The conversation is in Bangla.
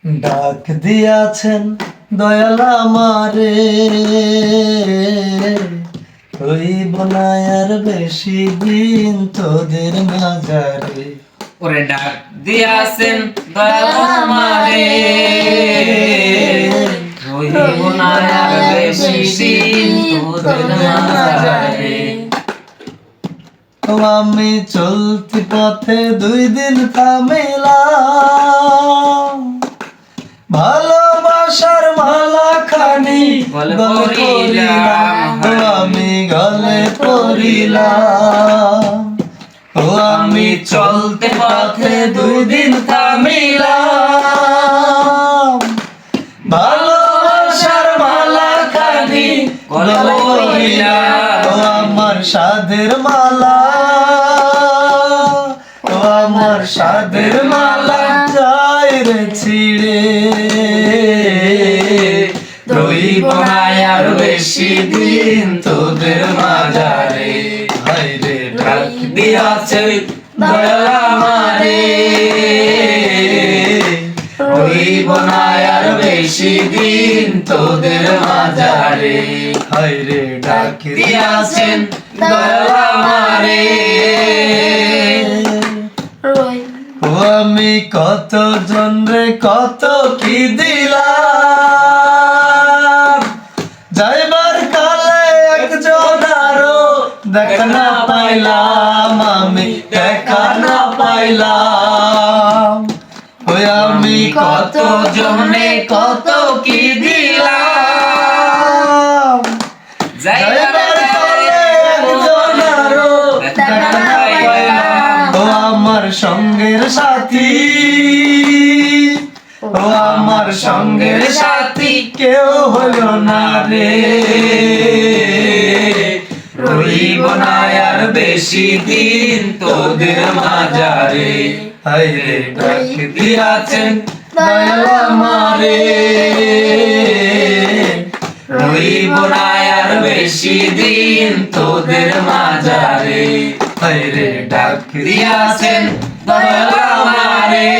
ডাক দিয়াছেন দয়াল আমারে, হইব না আর বেশি দিন তোদের মাঝারে। ওরে ডাক দিয়াছেন দয়াল আমারে, হইব না আর বেশি দিন তোদের মাঝারে। আমি চলতি পথে 2 দিন থামিলাম, ভালোবাসার মালা খানি গলে গলে পরিলাম, আমি গলে পরিলাম। ও আমি চলতে পথে 2 দিন থামিলাম, ভালোবাসার মালা খানি গলে পরিলাম। ও আমার সাধের মালা, ও আমার সাধের মালা যায় রে ছিড়ে, রইব না আর বেশি দিন তোদের মাঝারে। হায়রে ডাক দিয়াছে দয়াল আমারে, রইব না আর বেশি দিন তোদের মাঝারে। হায়রে ডাক দিয়াছেন দয়াল আমারে। ও আমি কত জনরে কত কি দিলাম, যাইবার কালে একজন আরো দেখা না পাইলাম, আমি দেখা না পাইলাম। ওই আমি কত জনে কত কি দিলাম, যাইবার কালে একজন আরো দেখা না পাইলাম। ও আমার সঙ্গের সাথী, ও আমার সঙ্গের সাথী কেউ হলো না রে, রইব না আর বেশি দিন তোদের মাঝারে। হায়রে ডাক দিয়াছেন দয়াল আমারে, রইব না আর বেশি দিন তোদের মাঝারে। হায়রে ডাক দিয়াছেন দয়াল আমারে।